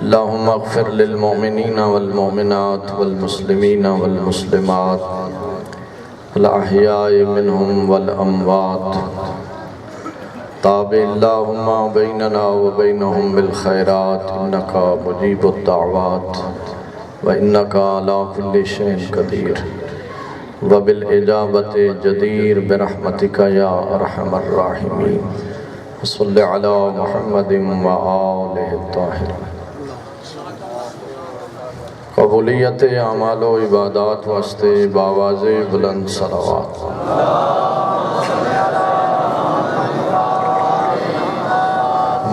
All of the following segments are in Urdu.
اللهم اغفر للمؤمنين والمؤمنات والمسلمين والمسلمات الأحياء منهم والأموات تابع اللهم بيننا وبينهم بالخيرات إنك مجيب الدعوات وإنك على كل شيء قدير وبالإجابة جدير برحمتك يا أرحم الراحمين صل على محمد وآله الطاهرين۔ قبولیت اعمال و عبادات واسطے باواز بلند صلوات۔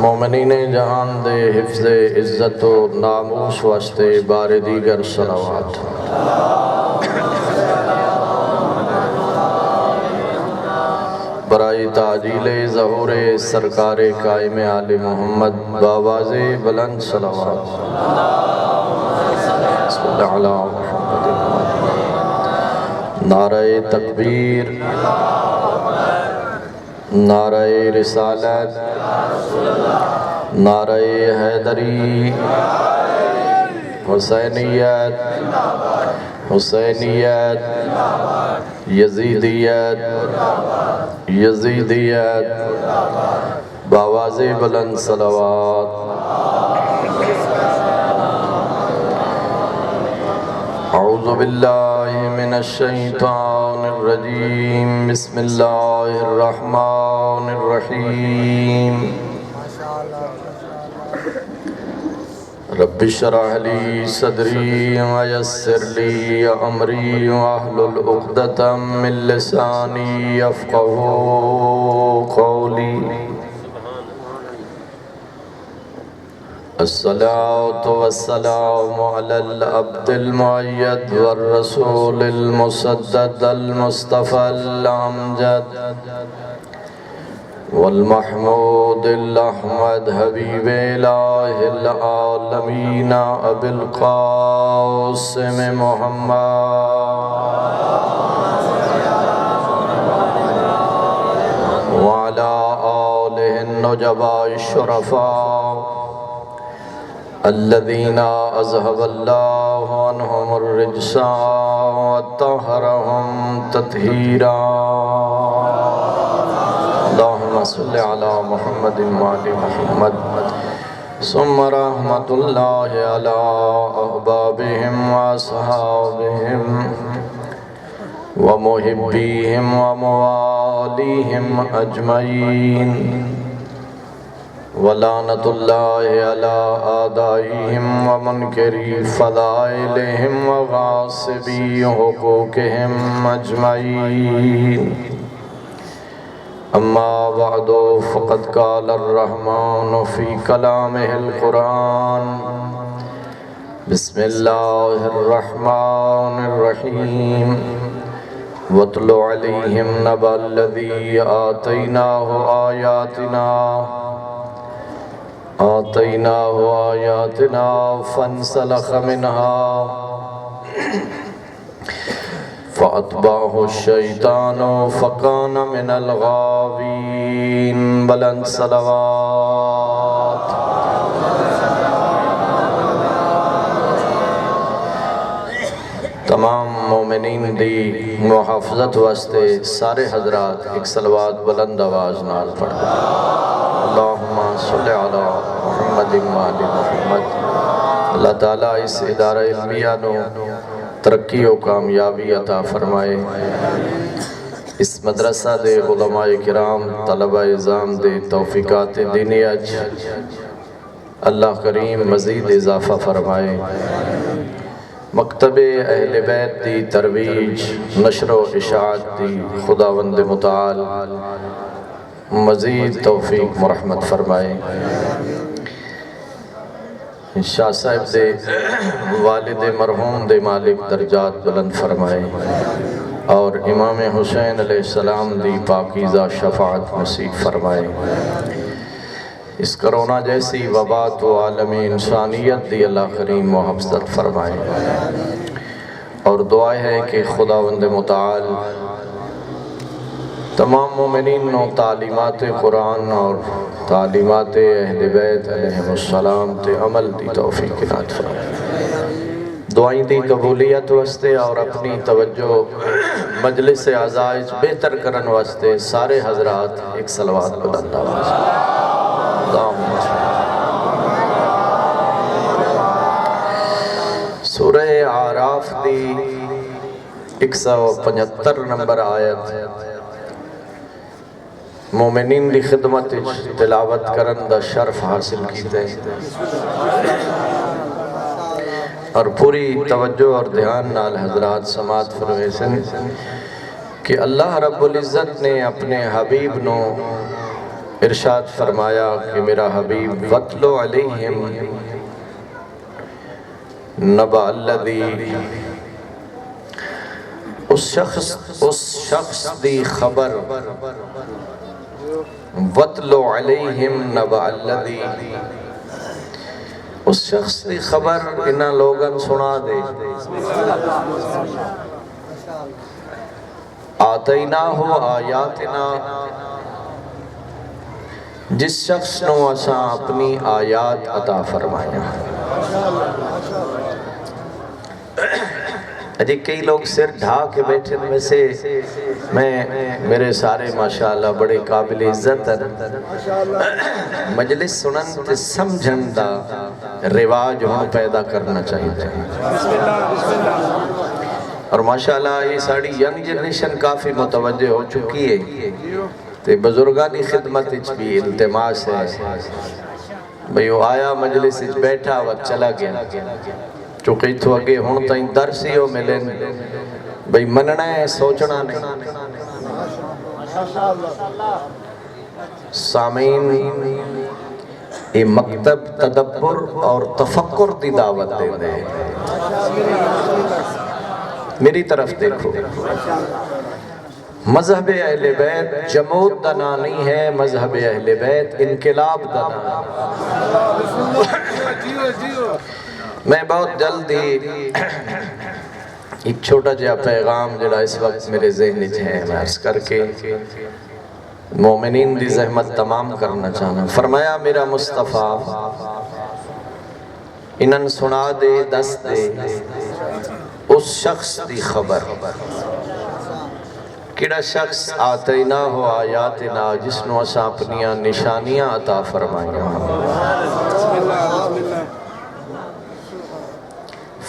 مومنین جہان دے حفظ عزت و ناموس واسطے بار دیگر صلوات۔ برائے تعجیل ظہور سرکار قائم آل محمد باواز بلند صلوات۔ صلی اللہ علیہ محمد۔ نعرہ تکبیر، نعرہ رسالت، نعرہ حیدری، حسینیت، حسینیت، یزیدیت، یزیدیت، باواز بلند صلوات۔ اعوذ باللہ من الشیطان الرجیم بسم اللہ الرحمن الرحیم۔ رب اشرح لی صدری ویسر لی امری واحلل عقدۃ من لسانی یفقہوا قولی۔ الصلاة والسلام على العبد المؤيد والرسول المسدد المصطفى الأمجد والمحمود الأحمد حبيب إله العالمين أبي القاسم محمد وعلى آله النجباء الشرفاء الذين أذهب الله عنهم الرجس وطهرهم تطهيرا۔ اللهم صل على محمد وعلى محمد ثم رحمة الله على أحبابهم وأصحابهم ومحبيهم ومواليهم أجمعين ولعنة الله على أعدائهم ومنكري فضائلهم وغاصبي حقوقهم أجمعين۔ أما بعد فقد قال الرحمن في كلامه القرآن بسم الله الرحمن الرحيم واتل عليهم نبأ الذي آتيناه فانسلخ منها فأتبعه الشيطان فكان من الغاوين۔ بلند صلوات۔ تمام مومنین دی محافظت واسطے سارے حضرات ایک صلوات بلند آواز نال پڑھ۔ اللہم صلی علی محمد وعلی محمد۔ اللہ تعالیٰ اس ادارہ علمیہ نو ترقی و کامیابی عطا فرمائے۔ اس مدرسہ دے علماء کرام طلبہ اعظام دے توفیقات دینی اج اللہ کریم مزید اضافہ فرمائے۔ مکتب اہل بیت دی ترویج نشر و اشاعت دی خداوند متعال مزید توفیق مرحمت فرمائے۔ شاہ صاحب دے والد مرحوم دے مالک درجات بلند فرمائے اور امام حسین علیہ السلام دی پاکیزہ شفاعت نصیب فرمائے۔ اس کرونا جیسی وبا تو عالم انسانیت دی اللہ کریم محفظت فرمائے، اور دعا ہے کہ خداوند متعال تمام مومنین و تعلیمات قرآن اور تعلیمات اہل بیت علیہم السلام تے عمل دی توفیق عنایت فرمائے۔ دعائیں دی قبولیت واسطے اور اپنی توجہ مجلس اعزائز بہتر کرن واسطے سارے حضرات ایک صلوات بلند آواز اللہم سورہ اعراف دی 175 نمبر آیت مومنین دی خدمت تلاوت کرن دا شرف حاصل کیتے اور پوری توجہ اور دھیان نال حضرات سماعت فرمیسن کہ اللہ رب العزت نے اپنے حبیب نو ارشاد فرمایا کہ میرا حبیب وَاتْلُ عَلَيْهِمْ نَبَأَ الَّذِي اس شخص دی خبر وَاتْلُ عَلَيْهِمْ نَبَأَ الَّذِي اس شخص دی خبر انہاں لوگاں سنا دے آتیناہ آیاتنا جس شخص نو اساں اپنی آیات عطا فرمایا۔ اجی کئی لوگ سر ڈھا کے بیٹھے میں سے میرے سارے ماشاءاللہ بڑے قابل عزت مجلس سنن تے سمجھن دا رواج ہوں پیدا کرنا چاہیے اور ماشاءاللہ یہ ساڑی ینگ جنریشن کافی متوجہ ہو چکی ہے تے بزرگانی خدمت اچ بھی التماس ہے بھئی وہ آیا مجلس اچ بیٹھا وقت چلا گیا چونکہ تو اگے ہون تائیں درسی ہو ملیں بھئی مننا ہے سوچنا نہیں۔ سامعین یہ مکتب تدبر اور تفکر دی دعوت دے دے میری طرف دیکھو مذہب اہل بیت جمود دنا نہیں ہے، مذہب اہل بیت انقلاب دنا۔ میں بہت جلدی ایک چھوٹا جہا پیغام جڑا اس وقت میرے ذہن ہے میں عرض کر کے مومنین دی زحمت تمام کرنا چاہنا۔ فرمایا میرا مصطفیٰ انہن سنا دے دس دے اس شخص دی خبر کیڑا شخص آتینا ہو آیاتنا جس نو اساں اپنیاں نشانیاں عطا فرمائیاں۔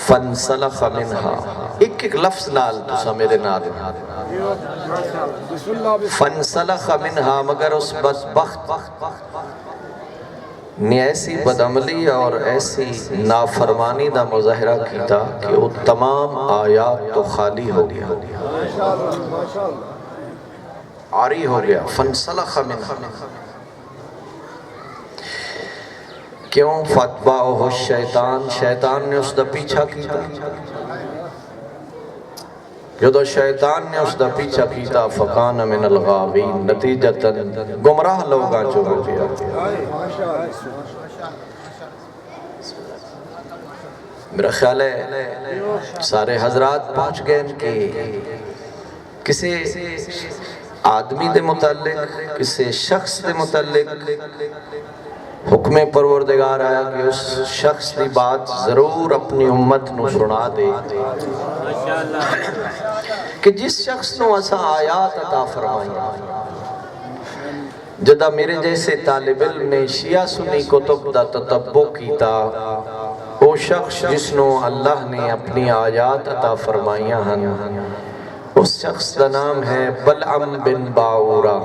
فَانْسَلَخَ مِنْهَا ایک لفظ نال تسا میرے نال فَانْسَلَخَ مِنْهَا مگر اس بدبخت نے ایسی بدعملی اور ایسی نافرمانی دا مظاہرہ کیتا کہ وہ تمام آیات تو خالی ہو گیا عاری ہو گیا۔ فَانْسَلَخَ مِنْهَا کیوں فَاتْبَعُهُ الشیطان شیطان نے اس دا پیچھا کیتا جدو شیطان نے اس دا پیچھا کیتا فَقَانَ مِنَ الْغَاوِينَ نتیجتاً گمراہ لوگاں جو ہو گیا۔ میرا خیال ہے سارے حضرات پہنچ گئے کہ کسی آدمی دے متعلق کسی شخص دے متعلق حکم پروردگار آیا کہ اس شخص دی بات ضرور اپنی امت نو سنا دے کہ جس شخص نو اسا آیات عطا فرمائیں جدہ میرے جیسے طالب علم نے شیعہ سنی کتب دا تتبع کیتا وہ شخص جس نو اللہ نے اپنی آیات عطا فرمائیاں ہن اس شخص دا نام ہے بلعم بن باعورہ۔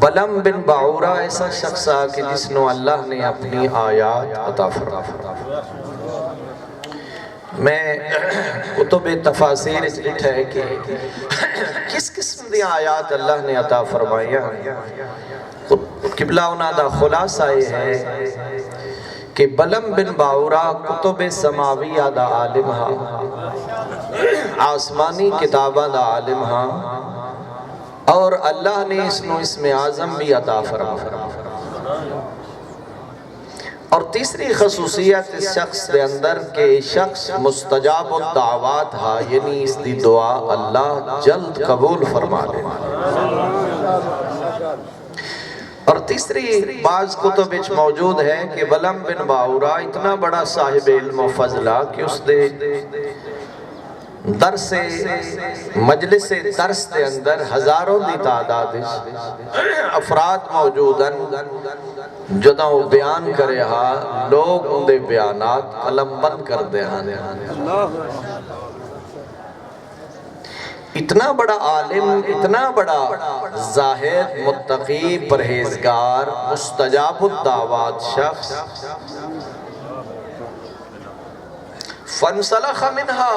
بلعم بن باعورہ ایسا شخص آ کہ جس نو اللہ نے اپنی آیات عطا فرمایا۔ میں کتب تفاسیر اس لکھا ہے کہ کس قسم دی آیات اللہ نے عطا فرمایا قبلہ انہا دا خلاصہ یہ ہے کہ بلعم بن باعورہ کتب سماویہ دا عالم ہاں آسمانی کتابہ دا عالم ہاں اور اللہ نے اس نو اسم اعظم بھی عطا فرمایا۔ اور تیسری خصوصیت اس شخص دے اندر کہ شخص مستجاب الدعوات ہا، یعنی اس دی دعا اللہ جلد قبول فرما لے۔ اور تیسری بعض کتب وچ موجود ہے کہ ولم بن باورا اتنا بڑا صاحب علم و فضلہ کہ اس دے درس مجلس درس دے اندر ہزاروں دی تعداد افراد موجودن جدوں وہ بیان کرے ہاں لوگ ان دے بیانات قلم بند کر دے ہاں۔ اتنا بڑا عالم، اتنا بڑا زاہد، متقی، پرہیزگار، مستجاب الدعوات شخص فانسلخ منہا،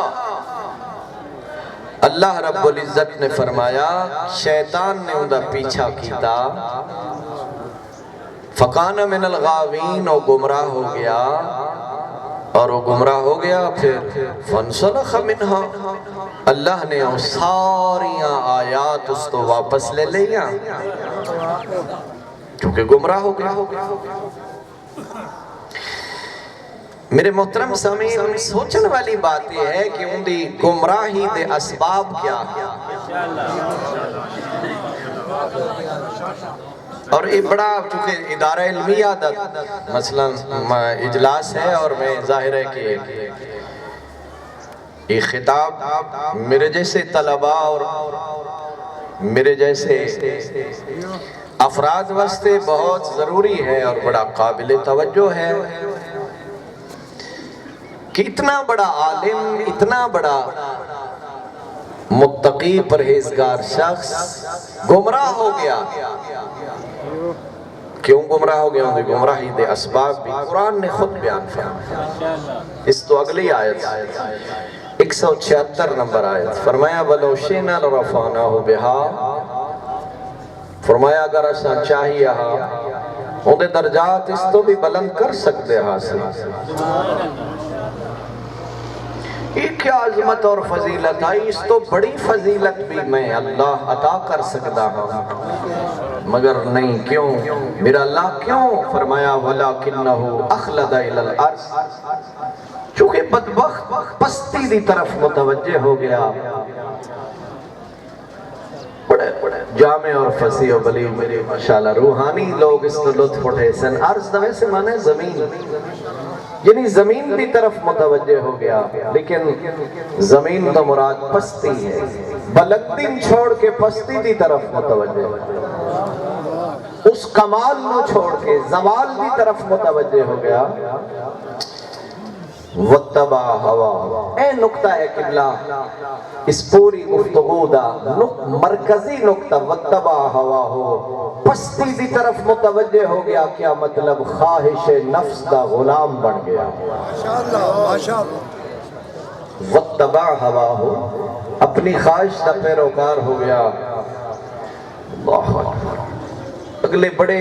اللہ رب العزت نے فرمایا شیطان نے اندھا پیچھا کیتا، فکان من الغاوین، وہ گمراہ ہو گیا، اور وہ گمراہ ہو گیا پھر فانسلخ منہا، اللہ نے وہ ساریاں آیات اس کو واپس لے لیا کیونکہ گمراہ ہو گیا۔ میرے محترم سامعین، سوچن والی بات یہ ہے کہ ان دی گمراہی دے اسباب کیا ہے، اور یہ بڑا چونکہ ادارہ علمیہ دا مثلا اجلاس ہے، اور میں ظاہر ہے کہ یہ خطاب میرے جیسے طلباء اور میرے جیسے افراد واسطے بہت ضروری ہے اور بڑا قابل توجہ ہے کہ اتنا بڑا عالم، اتنا بڑا متقی پرہیزگار شخص گمراہ ہو گیا۔ کیوں گمراہ ہو گیا؟ ان کی گمراہی دے اسباب بھی قرآن نے خود بیان فرمایا۔ اس تو اگلی آیت 176 نمبر آیت فرمایا وَلَوْ شِئْنَا لَرَفَعْنَاهُ بِهَا، فرمایا اگر اساں چاہیے ان دے درجات اس تو بھی بلند کر سکتے حاصل۔ ایک کیا عظمت اور فضیلت آئی، اس تو بڑی فضیلت بھی میں اللہ عطا کر سکتا ہوں، مگر نہیں، کیوں میرا اللہ کیوں؟ فرمایا وَلَكِنَّهُ أَخْلَدَ إِلَى الْأَرْضِ، چونکہ بدبخت پستی دی طرف متوجہ ہو گیا۔ بڑے جامع اور فصیح و بلیغ میرے ماشاءاللہ روحانی لوگ اس تو لطف اٹھے سن۔ عرض دوے سے مانے زمین، یعنی زمین دی طرف متوجہ ہو گیا، لیکن زمین تو مراد پستی ہے، بلندی چھوڑ کے پستی دی طرف متوجہ ہو گیا، اس کمال نو چھوڑ کے زوال دی طرف متوجہ ہو گیا۔ وَاتَّبَعَ هَوَاهُ، اے نقطہ ہے قبلہ اس پوری گفتگو دا مرکزی نقطہ، وَاتَّبَعَ هَوَاهُ، پستی دی طرف متوجہ ہو گیا۔ کیا مطلب؟ خواہش نفس دا غلام بن گیا۔ وَاتَّبَعَ هَوَاهُ، اپنی خواہش دا پیروکار ہو گیا۔ اللہ اکبر۔ اگلے بڑے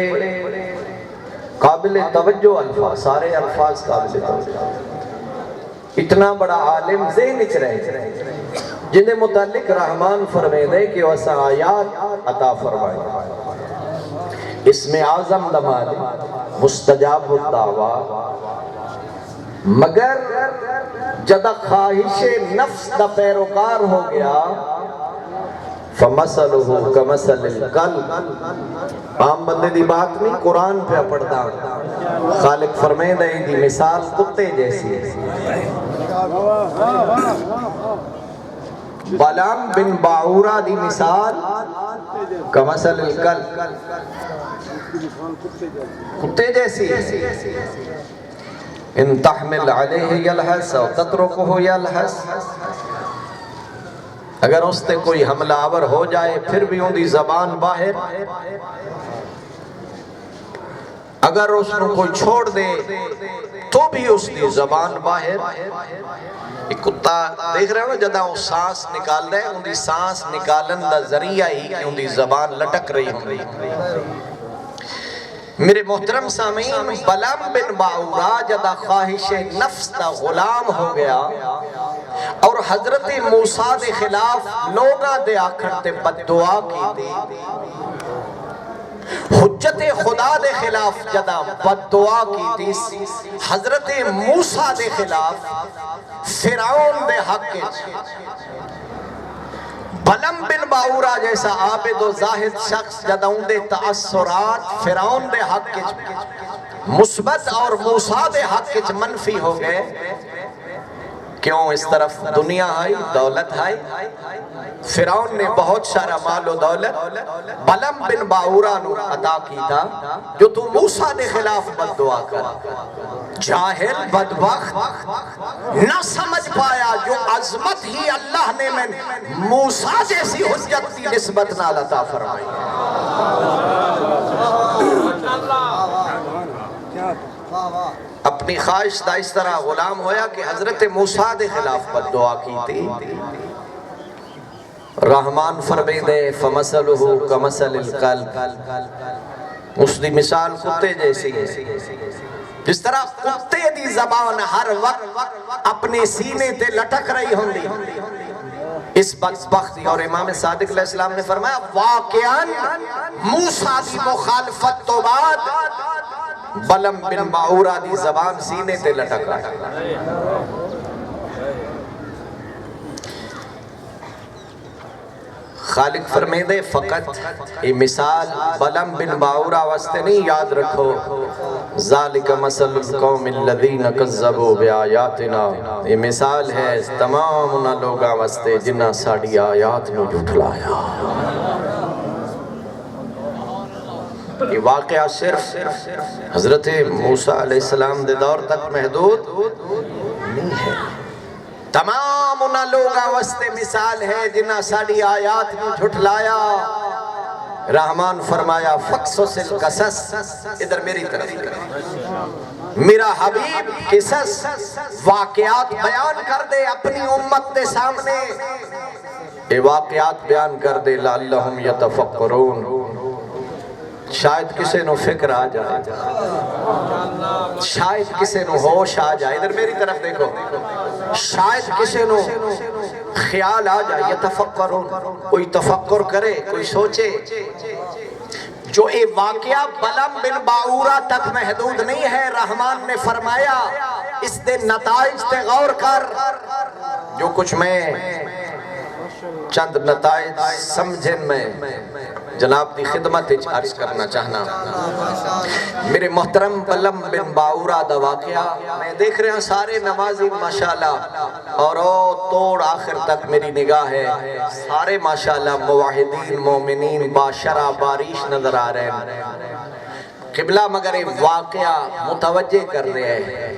قابل توجہ الفاظ، سارے الفاظ قابل توجہ، اتنا بڑا عالم ذہن اچ رہے جنہیں متعلق رحمان فرمائے دے کہ وسا آیات عطا فرمائے، اسم اعظم دمال مستجاب الدعوہ، مگر جدہ خواہش نفس دا پیروکار ہو گیا فَمَثَلُهُ كَمَثَلِ الْكَلْبِ، عام بندے دی بات نہیں، قرآن پہ پڑھتا خالق فرمائے دے دی مثال کتے جیسی ہے۔ بلام بن باورا دی مثال کمثل الکلب، کتے جیسی ہے۔ ان تحمل علیہ یلحس او تترکہ یلحس، اگر اس تے کوئی حملہ آور ہو جائے پھر بھی ان دی زبان باہر، اگر اس نے کوئی چھوڑ دے تو بھی اس دی زبان باہر۔ ایک کتا دیکھ رہے ہو جدہ وہ سانس نکال رہے، ان دی سانس نکالن دا ذریعہ ہی کہ ان دی زبان لٹک رہی ہوں۔ میرے محترم سامعین، بلام بن باورا جدہ خواہش نفس دا غلام ہو گیا اور حضرت موسیٰ دے خلاف لوگاں دے آکھن تے بد دعا کی دی، حجت خدا دے خلاف جدا بد دعا کی تیس حضرت موسیٰ دے خلاف فرعون دے حق بلم بن باورا جیسا عابد و زاہد شخص جدا ان دے تأثرات فرعون دے حق مثبت اور موسیٰ دے حق منفی ہو گئے. کیوں؟ اس طرف دنیا آئی، دولت آئی. فرعون نے بہت سارا مال و دولت بلم بن باورا نو عطا کی تھا جو تو موسیٰ دے خلاف بد دعا کر. جاہل بدبخت نہ سمجھ پایا جو عظمت ہی اللہ نے میں موسیٰ جیسی حجت کی نسبت نہ عطا فرمائی. اپنی خواہش دا اس طرح غلام ہویا کہ حضرت موسیٰ دے خلاف بد دعا کی تھی. رحمان فرمائے دے فَمَثَلُهُ كَمَثَلِ الْقَلْبِ، اس دی مثال کتے جیسی ہے. جس طرح کتے دی زبان ہر وقت اپنے سینے تے لٹک رہی ہوں دی، اس بدبختی. اور امام صادق علیہ السلام نے فرمایا واقعاً موسیٰ دی مخالفت تو بعد بلم بن باورا دی زبان سینے تے لٹک رہا ہے. خالق فرمائے دے فقط یہ مثال بلم بن باورا واسطے نہیں، یاد رکھو ذالک مثل القوم الذین کذبوا بآیاتنا، یہ مثال ہے تمام انہاں لوگاں واسطے جنہاں ساڑی آیات نو جھٹلایا. یہ واقعہ صرف حضرت موسیٰ علیہ السلام دے دور تک محدود نہیں ہے، تمام انہاں لوگاں واسطے مثال ہے جنہاں ساڑی آیات میں جھٹلایا. رحمان فرمایا فقصص القصص، ادھر میری طرف میرا حبیب قصص واقعات بیان کر دے اپنی امت دے سامنے. یہ واقعات بیان کر دے لعلہم یتفکرون، شاید کسے نو فکر آ جائے، شاید کسے نو ہوش آ جائے. ادھر میری طرف دیکھو، شاید کسے نو خیال آ جائے. یتفکرون، کوئی تفکر کرے، کوئی سوچے. جو یہ واقعہ بلم بن باورا تک محدود نہیں ہے، رحمان نے فرمایا اس دے نتائج تے غور کر. جو کچھ میں چند نتائج سمجھن میں جناب دی خدمت عرض کرنا چاہنا. میرے محترم بلم بن باورا دا واقعہ میں دیکھ رہے ہیں سارے نمازی ماشاءاللہ، اور توڑ آخر تک میری نگاہ ہے، سارے ماشاءاللہ موحدین مومنین باشرہ باریش نظر آ رہے ہیں. قبلہ مگر ایک واقعہ متوجہ کر رہے ہیں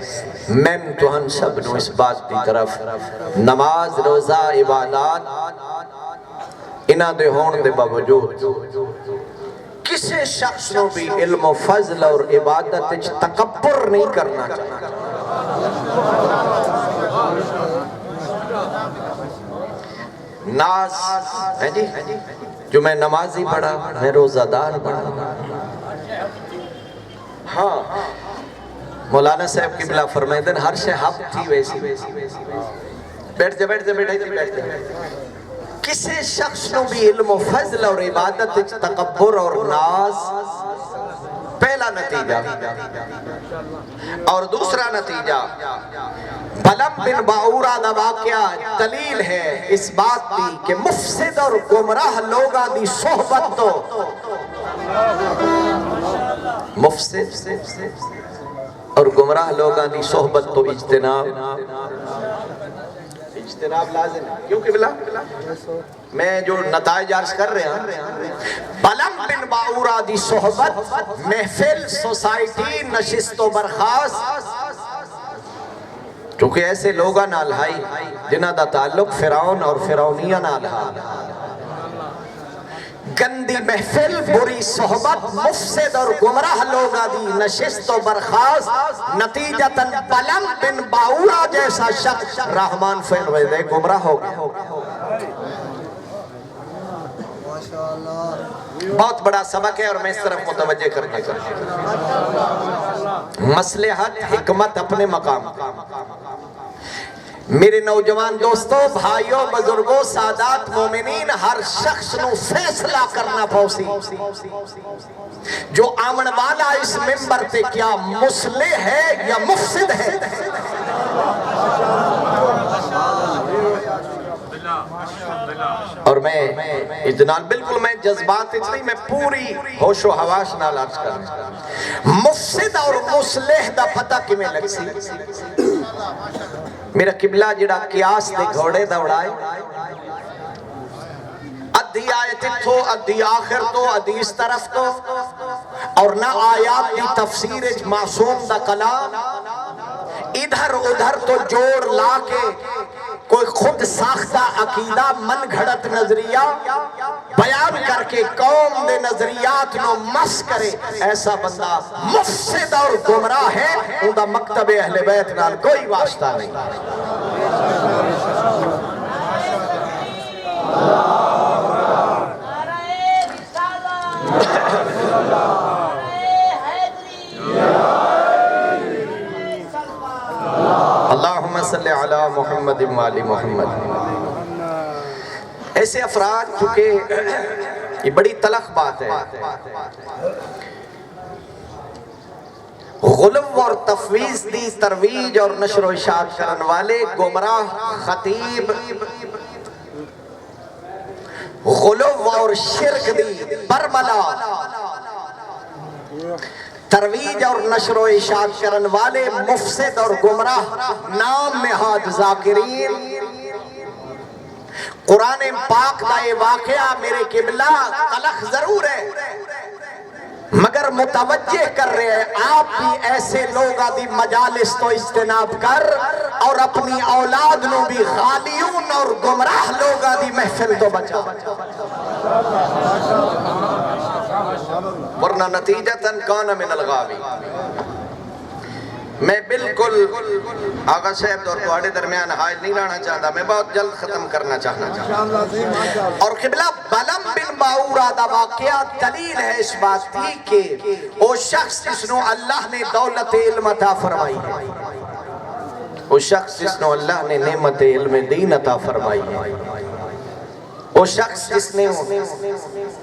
میں تو ہن سب نو اس بات دی طرف، نماز روزہ عبادات انہاں دے ہون دے باوجود کسے شخص نو بھی علم و فضل اور عبادت تکبر نہیں کرنا چاہتا. ناز ہے جی، جو میں نمازی پڑھا، میں روزہ دار پڑھا. ہاں مولانا صاحب قبلہ فرمائے دن ہر شے حب تھی ویسی. بیٹھ جا بیٹھ جا بیٹھ جا. کسی شخص نو بھی علم و فضل اور عبادت تکبر اور ناز، پہلا نتیجہ. اور دوسرا نتیجہ بلم بن باورا دا واقعہ دلیل ہے اس بات دی کہ مفسد اور گمراہ لوگاں دی صحبت تو مفسد اور گمراہ لوگاں دی صحبت تو اجتناب لازم ہے. کیوں قبلہ میں جو نتائج عرض کر رہے ہیں، بلم بن باورا دی صحبت محفل سوسائٹی نشست و برخاست، کیونکہ ایسے لوگاں نال ہائی جنہاں دا تعلق فرعون اور فرعونیہ نال ہائی. گندی محفل، بری صحبت، مفسد اور گمراہ لوگاں دی نشست و برخاست، نتیجتاً بلم بن باورا جیسا شخص رحمان فرمائے دے گمراہ ہو گیا. بہت بڑا سبق ہے اور میں اس طرف متوجہ کرنا چاہتا ہوں. مصلحت حکمت اپنے مقام. میرے نوجوان دوستوں، بھائیوں، بزرگوں، سادات مومنین، ہر شخص نو فیصلہ کرنا پوسی جو آمن والا اس ممبر تے کیا مصلح ہے یا مفسد ہے۔ اور میں اجنال بالکل میں جذبات نہیں، میں پوری ہوش و حواس نال عرض کرنا، مفسد اور مصلح دا پتہ کی میں لگ سی۔ میرا قبلہ جڑا قیاس دے گھوڑے دوڑائے، ادھی آیت تو ادھی آخر تو ادھی اس طرف تو، اور نہ آیات دی تفسیر معصوم دا کلام، ادھر ادھر تو جوڑ لا کے کوئی خود ساختہ عقیدہ من گھڑت نظریہ بیان کر کے قوم دے نظریات نو مس کرے، ایسا بندہ مفسد اور گمراہ ہے، ان دا مکتب اہل بیت نال کوئی واسطہ نہیں۔ اللہم صلی علی محمد و آل محمد۔ ایسے افراد چونکہ یہ بڑی تلخ بات ہے، غلو اور تفویض دی ترویج اور نشر و اشاعت کرن والے گمراہ خطیب، غلو اور شرک دی برملا ترویج اور نشر و اشاعت کرن والے مفسد اور گمراہ نام نہاد ذاکرین، قرآن پاک کا یہ واقعہ میرے قبلہ تلخ ضرور ہے مگر متوجہ کر رہے ہیں، آپ بھی ایسے لوگا دی مجالس تو اجتناب کر اور اپنی اولاد نو بھی غالیون اور گمراہ لوگا دی محفل تو بچا، ورنہ نتیجتاً کان من الغاوی۔ میں بالکل آقا صاحب اور تواڈے درمیان حائل نہیں رہنا چاہتا، میں بہت جلد ختم کرنا چاہنا اور قبلہ بلم بن باورہ دا واقعہ دلیل ہے اس بات کی کہ وہ شخص جس نو اللہ نے دولت علم عطا فرمائی ہے، وہ شخص جس نو اللہ نے نعمت علم دین عطا فرمائی ہے، وہ شخص جس نے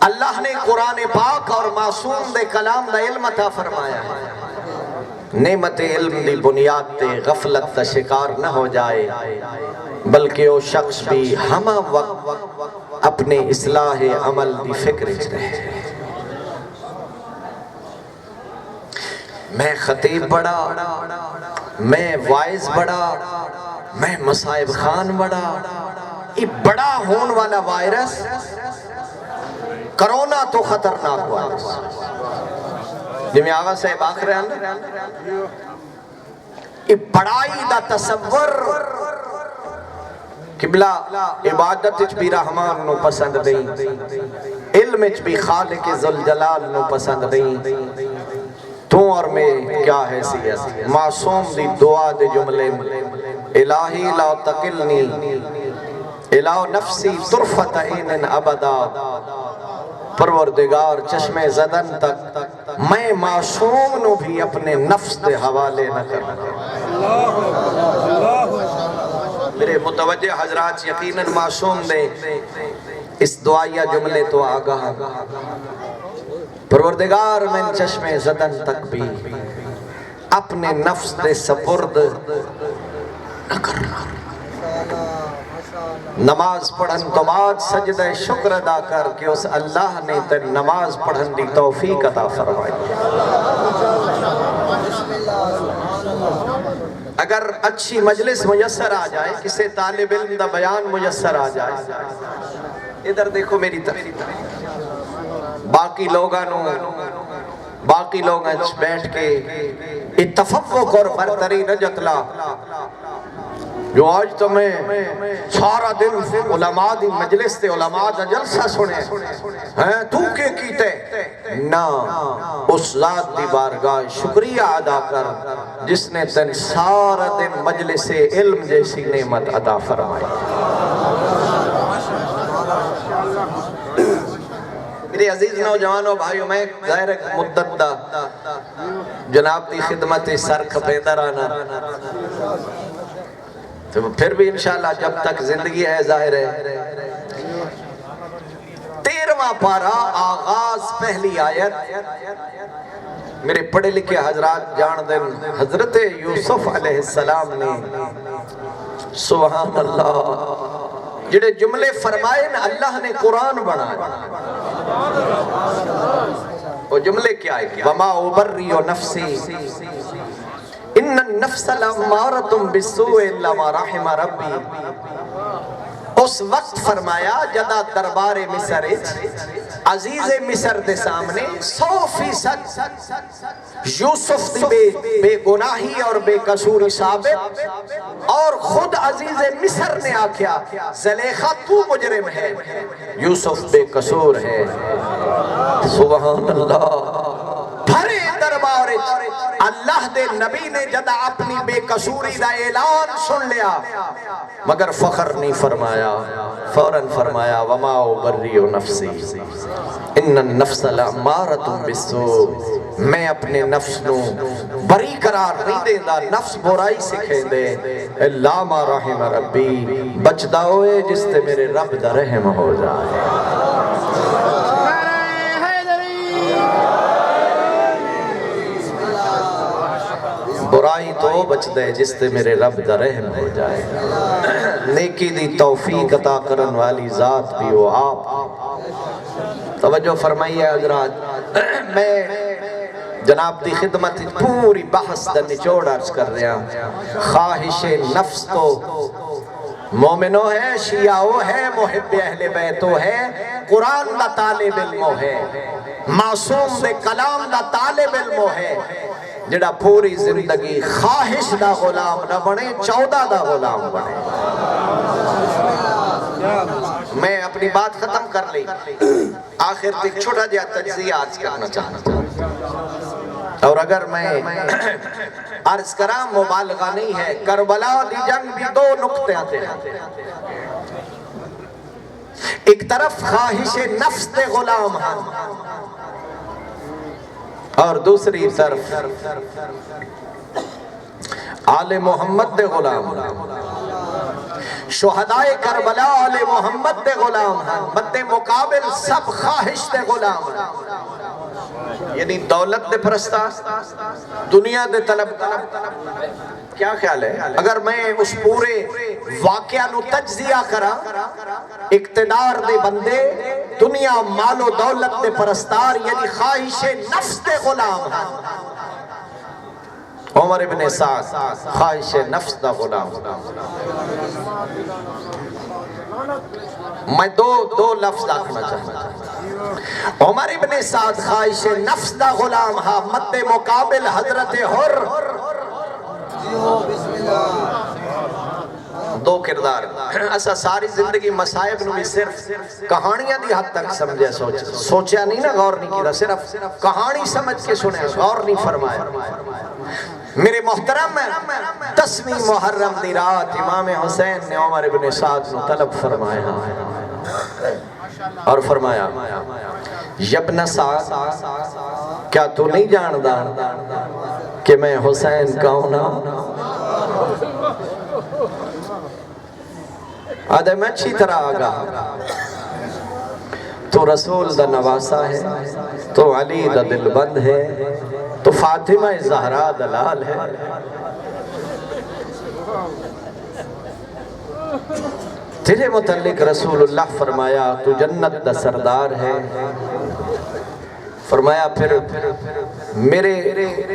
اللہ نے قرآن پاک اور معصوم دے کلام دا علم عطا فرمایا ہے، نعمت علم دی بنیاد تے غفلت تا شکار نہ ہو جائے، بلکہ وہ شخص بھی ہمہ وقت اپنے اصلاح عمل دی فکر رہے۔ میں خطیب بڑا، میں وائز بڑا، میں مصائب خان بڑا، یہ بڑا ہون والا وائرس کرونا تو خطرناک وائرس جمعی آغا صاحب آخر ہیں، یہ بڑائی دا تصور قبلہ عبادت اچ بھی رحمان نو پسند نہیں، علم اچ بھی خالق ذوالجلال نو پسند نہیں، تو اور میں کیا حیثیت، معصوم دی دعا دے جملے الہی لا تقلنی الہ نفسی طرفت عین ابدا، پروردگار چشم زدن تک میں معصوم نو بھی اپنے نفس دے حوالے نہ کرنا۔ میرے متوجہ حضرات یقیناً معصوم دے اس دعائیہ جملے تو آگاہ، پروردگار من چشم زدن تک بھی اپنے نفس دے سپرد نہ کرنا۔ نماز پڑھن تو بعد سجدہ شکر ادا کر کے اس اللہ نے تے نماز پڑھن دی توفیق عطا فرمائی۔ اگر اچھی مجلس میسر آ جائے، کسی طالب علم دا بیان میسر آ جائے، ادھر دیکھو میری طرف، باقی لوگاں بیٹھ کے اتفق اور برتری نہ جتلا، جو آج تو میں سارا دن علماء دی مجلس تے علماء دا جلسہ سنے تو کے کیتے نا، اس ذات دی بارگاہ شکریہ ادا کر جس نے تن سارا دن مجلس علم جیسی نعمت عطا فرمائی۔ میرے عزیز نوجوانوں بھائیوں، میں ظاہر مدت دا جناب دی خدمت سر کھپیندہ رانا، تو پھر بھی انشاءاللہ جب تک زندگی ہے ظاہر ہے 13واں پارہ آغاز پہلی آیت میرے پڑھے لکھے حضرات جان دن حضرت یوسف علیہ السلام نے سبحان اللہ جڑے جملے فرمائے نا اللہ نے قرآن بنایا وہ جملے کیا ہے وما ابری نفسی ان النفس لامارۃ بالسوء الا ما رحم ربی اس وقت فرمایا جدا دربار مصر عزیز مصر دے سامنے 100% یوسف دی بے گناہی اور بے قصوری ثابت اور خود عزیز مصر نے آکھیا زلیخا تو مجرم ہے یوسف بے قصور ہے سبحان اللہ بھرے دربار اللہ دے نبی نے جدا اپنی بے قصوری دا اعلان سن لیا مگر فخر نہیں فرمایا فوراً فرمایا وما ابری نفسی ان النفس لامارۃ بالسوء میں اپنے نفس نو بری قرار نہیں دیندہ نفس برائی سکھیں دے الا ما رحم ربی بچدا ہوئے جس تے میرے رب دا رحم ہو جائے برائی تو بچ دے جس تے میرے رب دا رحم ہو جائے نیکی دی توفیق عطا کرن والی ذات بھی وہ آپ توجہ فرمائیے حضرات میں جناب دی خدمت پوری بحث دا نچوڑ عرض کر رہا خواہش نفس تو مومنو ہے شیعو ہے محب اہل بیتو ہے قرآن دا طالب علمو ہے معصوم دے کلام دا طالب علمو ہے جڑا پوری زندگی خواہش دا غلام نہ بنے 14 دا غلام بنے میں اپنی بات ختم کر لی آخر تک چھوٹا جا تجزیہ آج کرنا چاہتا ہوں اور اگر میں عرض کرام مبالغہ نہیں ہے کربلا دی جنگ بھی 2 نقطے آتے ہیں ایک طرف خواہش نفس دے غلام ہیں اور دوسری طرف آل محمد دے غلام شہدائے کربلا آل محمد دے غلام ہیں مد مقابل سب خواہش دے غلام ہیں یعنی دولت دے پرستار دنیا دے طلب کیا خیال ہے اگر میں اس پورے واقعہ نو تجزیہ کرا اقتدار دے بندے دنیا مال و دولت دے پرستار یعنی خواہش نفس دے غلام ہیں عمر ابن سعد خواہش نفس دا غلام میں دو لفظ آکھنا چاہتا ہوں عمر ابن سعد خواہش نفس دا غلام ہاں مد مقابل حضرت حر 2 کردار ایسا ساری زندگی مسائب نو بھی صرف کہانیاں دی حد تک سمجھے سوچیا نہیں نا غور نہیں کیا صرف کہانی سمجھ کے سنے غور نہیں فرمایا میرے محترم 10ویں محرم دی رات امام حسین نے عمر ابن سعد نو طلب فرمایا اور فرمایا یبن سعد کیا تو نہیں جاندہ کہ میں حسین کہوں آدھے میں اچھی طرح آگا تو رسول دا نواسا ہے تو علی دا دل بند ہے تو فاطمہ زہرا دلال ہے تیرے متعلق رسول اللہ فرمایا تو جنت دا سردار ہے فرمایا پھر میرے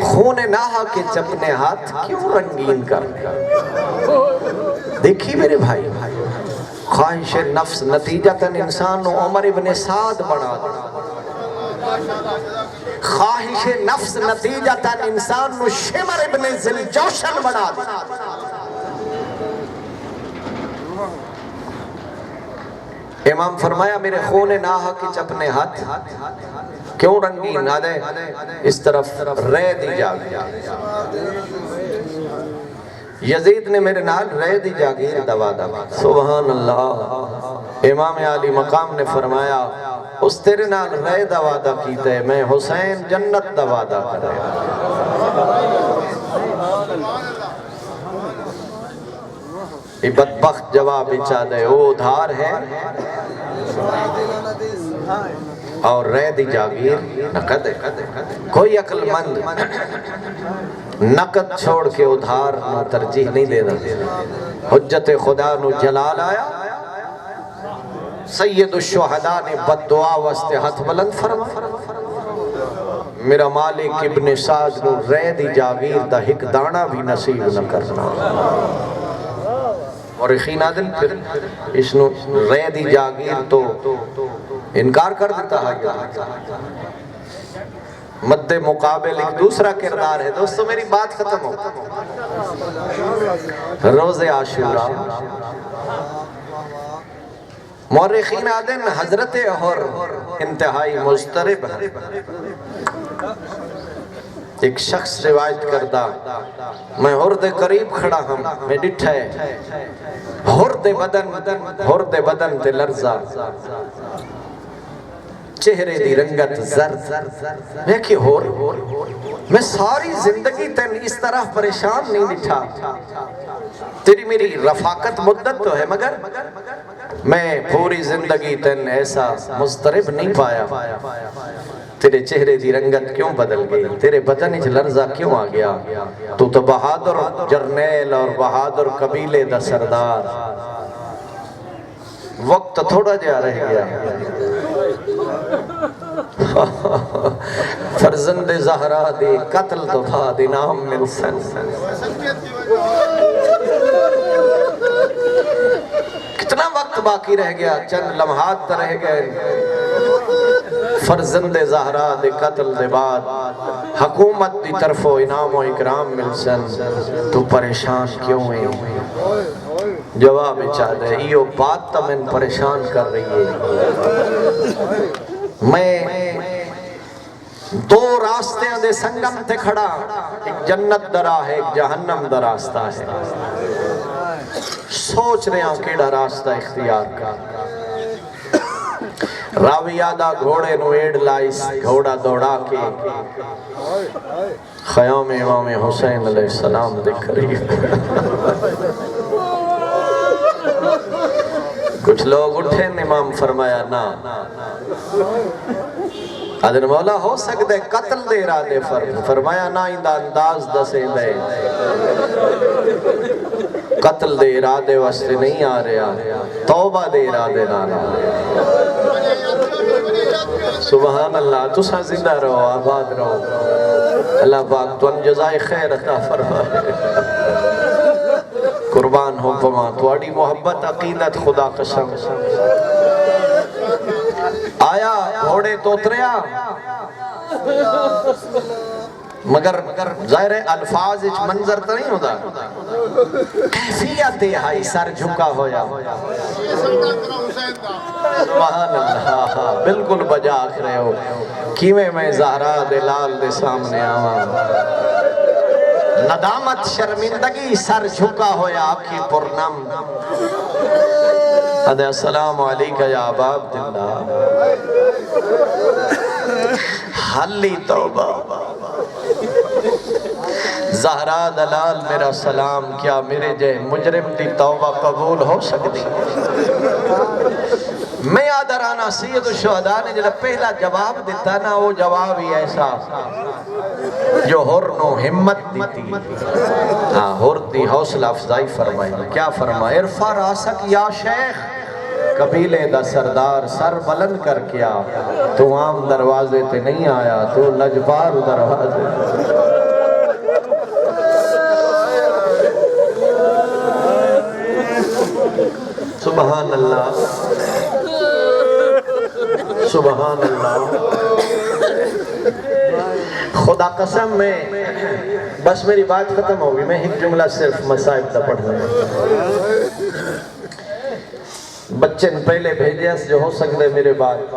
خون ناہا کے چپنے ہاتھ کیوں رنگین کر دیکھی میرے بھائی خواہش نفس نتیجتاً انسان عمر ابن سعد بنا خواہش نفس نتیجتاً انسان شمر ابن ذوالجوشن بنا امام فرمایا میرے خون ناہا کی چپنے ہاتھ کیوں رنگین آدھے اس طرف رہ دی جاگیر یزید نے میرے نال رہ دی جاگیر دوا دوا سبحان اللہ امام علی مقام نے فرمایا اس تیرے نال رہ دوا دا کیتے میں حسین جنت دوا دا کر رہا یہ بدبخت جواب بچا دے وہ ادھار ہے اور رہ دی جاگیر نقد ہے. کوئی عقل مند نقد چھوڑ کے ادھار نو ترجیح نہیں دے دا. حجت خدا نو جلال آیا، سید الشہداء نے بد دعا واسطے ہاتھ بلند فرما، میرا مالک ابن سعد نو رہ دی جاگیر دا ہک دانا بھی نصیب نہ کرنا. اور یقین عادل پھر اس نو رہ دی جاگیر تو انکار کر دیتا ہے. مد مقابل ایک دوسرا کردار ہے. دوستو میری بات ختم ہو. روز عاشوراء مورخین آدن حضرت احر انتہائی مضطرب ہے. ایک شخص روایت کردہ میں ہرد قریب کھڑا ہم میں ڈٹھا ہے ہرد بدن تے لرزا چہرے دی رنگت زرد. میں کہ ہور میں ساری زندگی تین اس طرح پریشان نہیں ڈٹھا. تیری میری رفاقت مدت تو ہے مگر میں پوری زندگی تین ایسا مضطرب نہیں پایا. تیرے چہرے دی رنگت کیوں بدل گئی، تیرے بدن اچھ لرزہ کیوں آ گیا؟ تو بہادر جرنیل اور بہادر قبیلے دا سردار. وقت تھوڑا جا رہ گیا. فرزند زہرا دے قتل تو بھا دے نام مل سن. کتنا وقت باقی رہ گیا، چند لمحات رہ گئے. فرزند زہرا دے قتل دے بعد حکومت دی طرف و انعام و اکرام مل سن. تو پریشان کیوں ہے؟ جواب چاہ دے یہ بات تا میں پریشان کر رہی ہے. میں دو راستے دے سنگم تے کھڑا، ایک جنت درا ہے ایک جہنم دا راستہ ہے. سوچ رہے ہیں کیڑا راستہ اختیار کا. راوی یادہ گھوڑے نو ایڈ لائس گھوڑا دوڑا کے خیام امام حسین علیہ السلام دیکھ رہی ہے. کچھ لوگ اٹھے امام فرمایا نا حضرت مولا ہو سکتے قتل دے ارادے فرمایا نا اندہ انداز دسے دے قتل دے ارادے واسطے نہیں آ رہا، توبہ دے ارادے نہ آ. سبحان اللہ. تساں زندہ رہو، آباد رہو. اللہ پاک تو ان جزائے خیر عطا فرمائے. قربان ہو پما تواڈی محبت عقیدت خدا قسم. آیا گھوڑے تو اتریا مگر ظاہر الفاظ اچ منظر تو نہیں ہوتا. کیفیت ہائی سر جھکا ہویا. سبحان اللہ. بالکل بجا آکھ رہے ہو. کیویں میں زہرا دے لال دے سامنے آواں. ندامت شرمندگی سر جھکا ہویا آنکھی پرنم. ادھے السلام علیکہ یا ابا عبداللہ. حلی توبہ. زہرا دلال میرا سلام، کیا میرے جے مجرم دی توبہ قبول ہو سکتی؟ میں آدھرانا سید الشہداء نے جب پہلا جواب دیتا نا وہ جواب ہی ایسا جو ہر نو ہمت دیتی. ہر دی حوصلہ افزائی فرمائی. کیا فرمائی؟ ارفع راسک یا شیخ، قبیلے دا سردار سر بلند کر کیا. تو عام دروازے تے نہیں آیا، تو لجبار دروازے. سبحان اللہ سبحان اللہ. خدا قسم میں بس میری بات ختم ہوگی. میں ایک جملہ صرف مصائب تا پڑھ رہا ہوں. بچے پہلے بھیجے جو ہو سکتے میرے بعد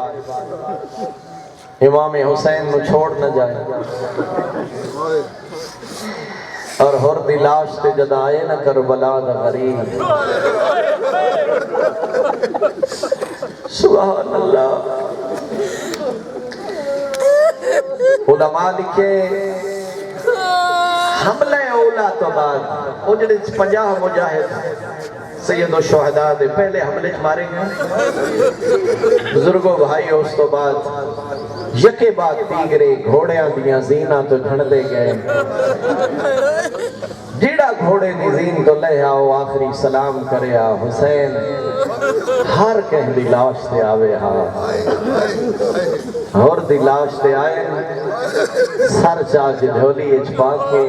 امام حسین نو چھوڑ نہ جائے اور ہر دی لاش تے جد آئے نہ کربلا دا غریب. سبحان اللہ. علماء لکھے حملہ اولا تو بعد اجڑے 50 مجاہد سید الشہداء دے پہلے حملے مارے گئے بزرگوں بھائیوں اس تو بعد یکے بعد دیگرے گھوڑیاں دیاں زینہ تو گھڑ دے گئے جیڑا گھوڑے دی زین تو لے آؤ آخری سلام کرے آ حسین ہر کہیں دی لاش تے آوے ہاں اور دی لاش تے آئے سر چاہ کے جھولی اچ پاکے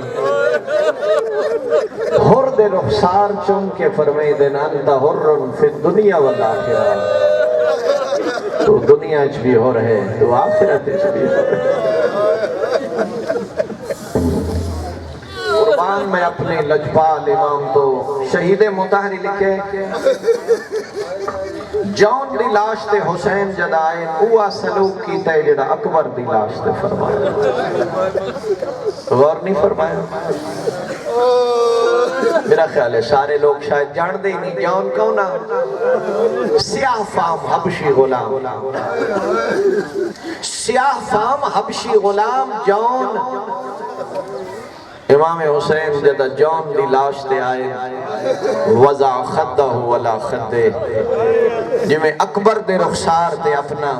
ہر دے رخسار چم کے فرمے دن انتا حرن فی الدنیا والآخرہ تو دنیا اچ بھی ہو رہے تو آخرت اچ بھی ہو رہے قربان میں اپنے لجپال امام تو شہید مطہری لکھے جون دی لاش تے حسین جدائے اوہ سلوک کی تے جڑا اکبر دی لاش تے فرمایا غور نہیں فرمایا میرا خیال ہے سارے لوگ شاید جان دے نہیں جون کونا سیاہ فام حبشی غلام سیاہ فام حبشی غلام جون امام حسین جدہ جون دی لاش تے آئے وضع خدہ ولا خدے جی میں اکبر دے رخسار تے اپنا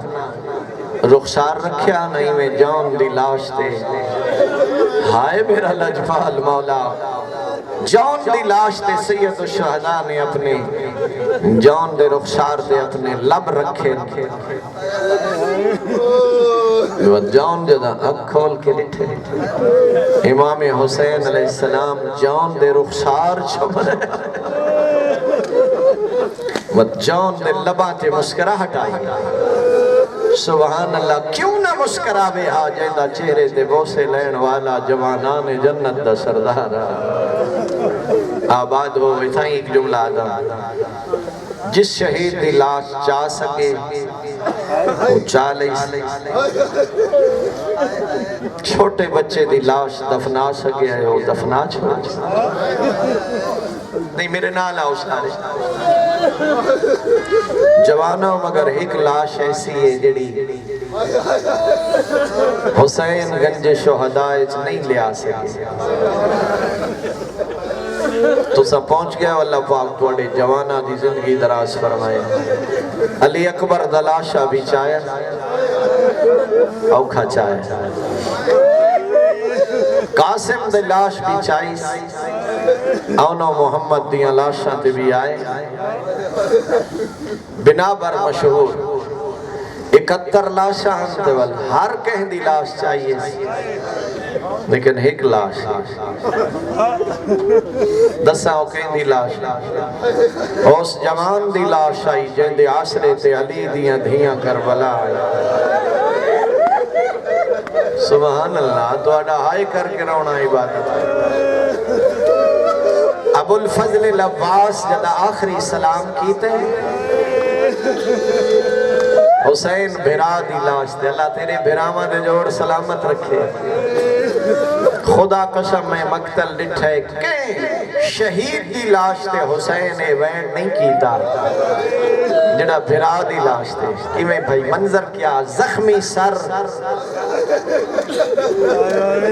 رخسار رکھیا نہیں میں جون دی لاش تے ہائے میرا لجپال مولا جون دی لاش تے سید الشہداء نے اپنے جون دے رخسار تے اپنے لب رکھے جون جدہ اک کھول کے لٹھے امام حسین علیہ السلام جون دے رخسار چھپ رہے جون دے لبا تے مسکرہ ہٹائی سبحان اللہ کیوں نہ مسکراوے ہا جیندہ چہرے تے بوسے لین والا جوانان جنت دا سردارا آباد ہو ویتھائیں ایک جملہ آدھا جس شہید دی لاش چاہ سکے وہ چاہ لے چھوٹے بچے دی لاش دفنا سکے ہے وہ دفنا چھوڑ نہیں میرے نال آؤ سارے جوانوں مگر ایک لاش ایسی ہے جڑی حسین گنج شہداء نہیں لیا سکے تو سب پہنچ گیا اللہ پاک توڑے جوانا دی زندگی دراز فرمائے علی اکبر دلاشا بھی چاہے اوکھا چاہے قاسم دلاش بھی چاہیے اونو محمد دیاں لاشاں تے بھی آئے بنا بر مشہور 71 لاشاں ہم تے وال ہر کہیں دی لاش چاہیے لیکن ایک لاش دساں کہیں دی لاش اس جوان دی لاش آئی جن دے آسرے تے علی دیاں دھیاں کربلا آئی سبحان اللہ تو اڈا ہائی کر کے رونا عبادت ابو الفضل العباس جدہ آخری سلام کیتے حسین بھرا دی لاش دے اللہ تیرے بھراما دے جوڑ سلامت رکھے خدا قسم میں مقتل ڈٹھے کہ شہید دی لاش تے حسین وین نہیں کیتا جڑا بھرا دی لاش تے کیویں بھائی منظر کیا زخمی سر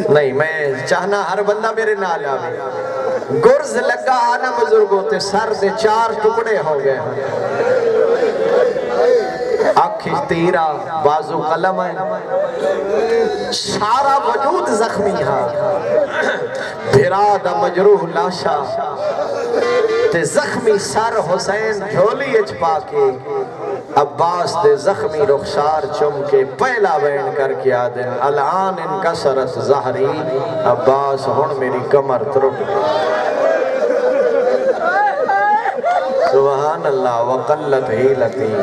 نہیں میں چاہنا ہر بندہ میرے نال آوے گرز لگا آنا بزرگوں تے سر دے 4 ٹکڑے ہو گئے آنکھ تیرا بازو قلم ہے سارا وجود زخمی ہاں بھرا دا مجروح لاشا تے زخمی سر حسین جھولی اچ پاکے عباس دے زخمی رخسار چم کے پہلا بین کر کے آدن الان انکسرت ظہری عباس ہن میری کمر ترک سبحان اللہ وقلت حیلتی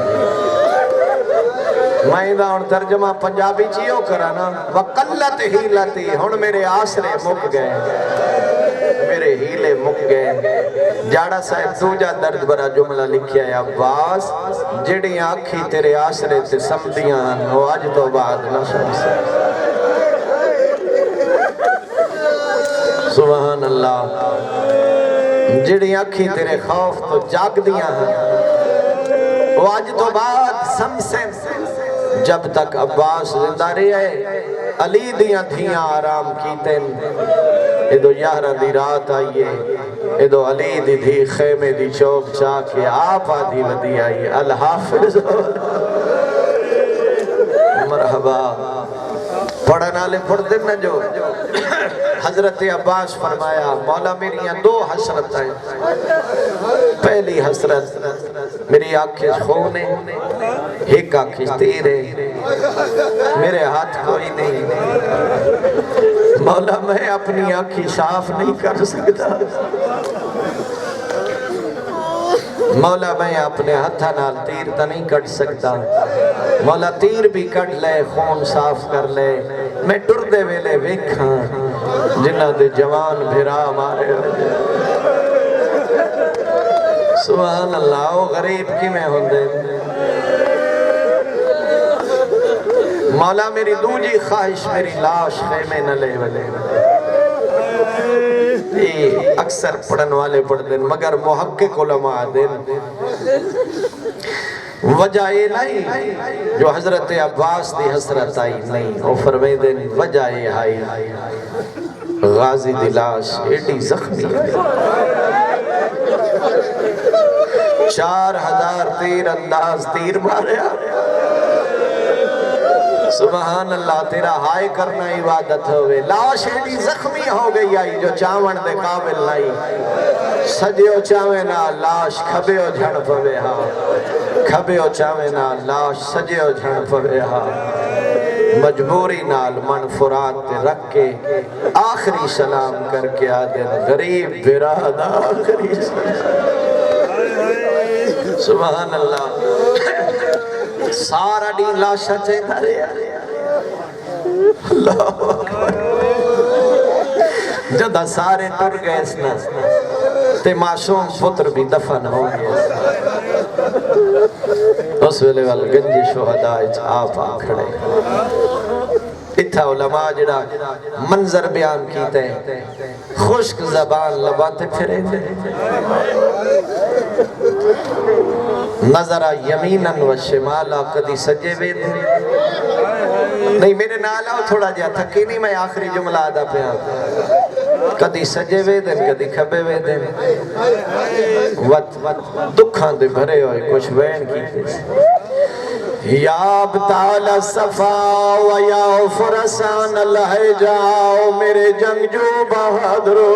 میں دا ان ترجمہ پنجابی چیو کرانا وقلت حیلتی ہن میرے آسرے مک گئے میرے ہیلے مک گئے جاڑا صاحب دوجہ درد برا جملہ لکھیا ہے عباس جڑی آنکھی تیرے آسرے تے سمدیاں وہ آج تو بعد نہ شمس سبحان اللہ جڑی آنکھی تیرے خوف تو جاگ دیاں ہیں وہ آج تو بعد سمسیں جب تک عباس زندہ رہے علی دیاں دھیاں آرام کیتے ادو 11 دی رات آئیے ادو علی دی دھی خیمے دی چوک چا کے آپ آدھی ودی آئی الحافظ مرحبا پڑھنا لے پڑھ دینا جو حضرت عباس فرمایا مولا میری دو حسرت ہیں پہلی حسرت میری آنکھیں خون ہے ایک آنکھیں تیر ہے میرے ہاتھ کوئی نہیں مولا میں اپنی آنکھیں صاف نہیں کر سکتا مولا میں اپنے ہتھا نال تیر تا نہیں کٹ سکتا مولا تیر بھی کٹ لے خون صاف کر لے میں ٹر دے ویلے ویکھاں جنہ دے جوان بھرا مارے سبحان اللہ او غریب کی میں ہوں دے مولا میری دوجی خواہش میری لاش خیمے نہ لے ولے اکثر پڑھن والے پڑھ دیں مگر محقق علماء دیں وجہ یہ نہیں جو حضرت عباس دی حسرت آئی نہیں وہ فرمائے دیں وجہ یہ آئی غازی دی لاش ایڈی زخمی 4000 تیر انداز تیر مارے سبحان اللہ تیرا ہائے کرنا عبادت ہوئے لاش ایڈی زخمی ہو گئی آئی جو چاون دے قابل نہیں سجیو چاوے نا لاش کھبیو جھڑ پوے ہاں کھبیو چاوے نا لاش سجیو جھڑ پوے ہاں مجبوری نال من فرات تے رکھ کے آخری سلام کر کے آدھے غریب برادہ آخری سلام سبحان اللہ سارا دین لاشا چاہتا رہا اللہ اکبر جدہ سارے ٹر گئے اس ناس تے معصوم پتر بھی دفن ہو گئے اس ویلے والگنجی شہداء آپ کھڑے اتھا علماء جڑا منظر بیان کیتے ہیں خشک زبان لباتے پھرے تھے نظرہ یمیناً و شمالا کدی سجے وے دے نہیں میرے نالا تھوڑا جا تھکی نہیں میں آخری جملہ آدھا پہ آتا کدی سجے وے دن کدی کھبے وے دن دکھاں دے بھرے ہوئے کچھ وین کی یا ابتال صفا و یا فرسان اللہ جاؤ میرے جنگجو بہادرو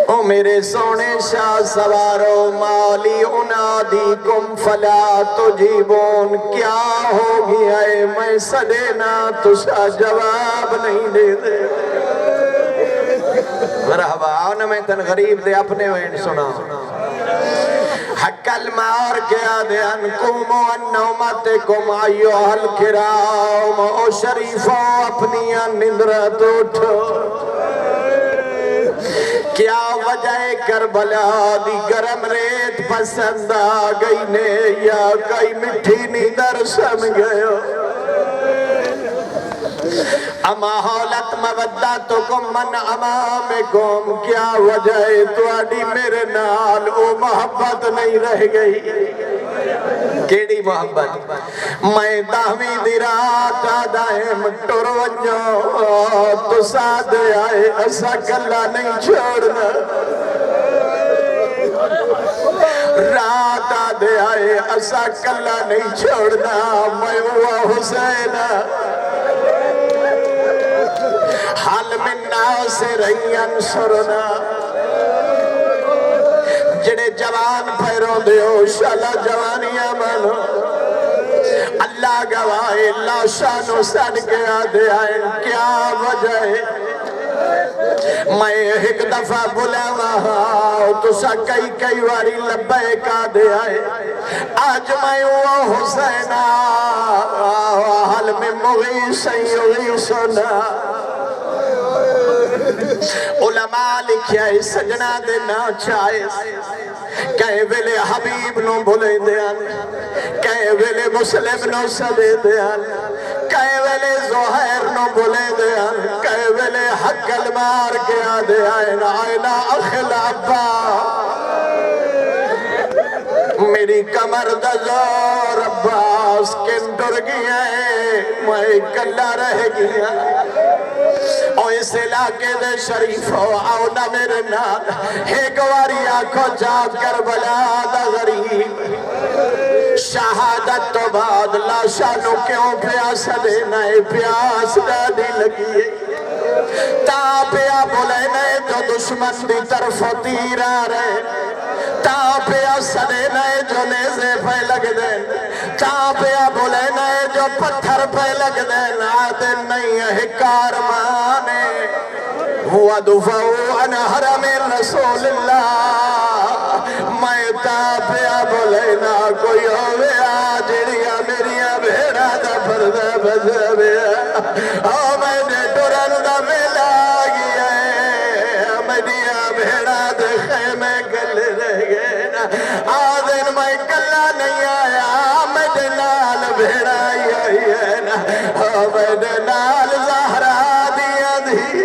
او میرے سونے شاہ سوارو مالی انادیکم فلا تجیبون کیا ہو گیا ہے میں سدینا تشا جواب نہیں دے دے مرحبا آنا میں تن غریب دے اپنے وین سنا حقل مار کیا دے انکم و انومتکم آئیو حل کرام او شریفو اپنی نندرت اٹھو کیا وجہ کربلا دی گرم ریت پسند آ گئی نے یا کئی مٹھی نیندر سم گئے اما حولت مودتکم من امامکم کیا وجہ تواڈی میرے نال او محبت نہیں رہ گئی کیڑی محبت میں دہویں دی رات آدھائیں مٹر ونجو تو ساتھ آئے ایسا کلا نہیں چھوڑنا رات آدھے آئے ایسا کلا نہیں چھوڑنا میں ہوا حسین حال من ناصر ینصرنا جڑے جوان پیروں دیو شالا جوانیاں منو اللہ گواہے اللہ شانو سن کے آدھے آئیں کیا وجہ ہے میں ایک دفعہ بلاوا تو سا کئی واری لبے کا دے آئے آج میں وہ حسینہ حل میں مغیث یغیثنا علماء لکھیا ہے سجنہ دے نا چاہے کہے ویلے حبیب نو بھولے دیان کہے ویلے مسلم نو سدے دیان کہے ویلے زہیر نو بھولے دیان کہے ویلے حق المار کے آدھے آئین آئینہ اخل عبا میری کمر دزور عباس کن ڈر گیا ہے میں کلہ رہ گیا او اس علاقے دے شریفو آؤ نہ میرے نال ایک واری آنکھو جا کربلا دا غریب شہادت تو بعد لاشانو کیوں پیاس دینا ہے پیاس ڈالی لگی ہے تا پیا بولے نئے جو دشمن دی طرف تیر آ رہے تا پیا سدے نئے جو نیزے پہ لگ دیں تا پیا بولے نئے جو پتھر پہ لگ دیں آدن نہیں ہے کارمانے ہوا دفعو عن حرم رسول اللہ میں تا پیا بولے نا کوئی ہوئے آجڑیا میریا بھیڑا دا پردہ بزبیا او میں نے ٹرن دا ملا گیا مدیا بھیڑا دے خیمے گل رہ گئے آدن میں کلا نہیں آیا میں نال بھیڑا آئی ہے نا میں نال زہرہ دیا دی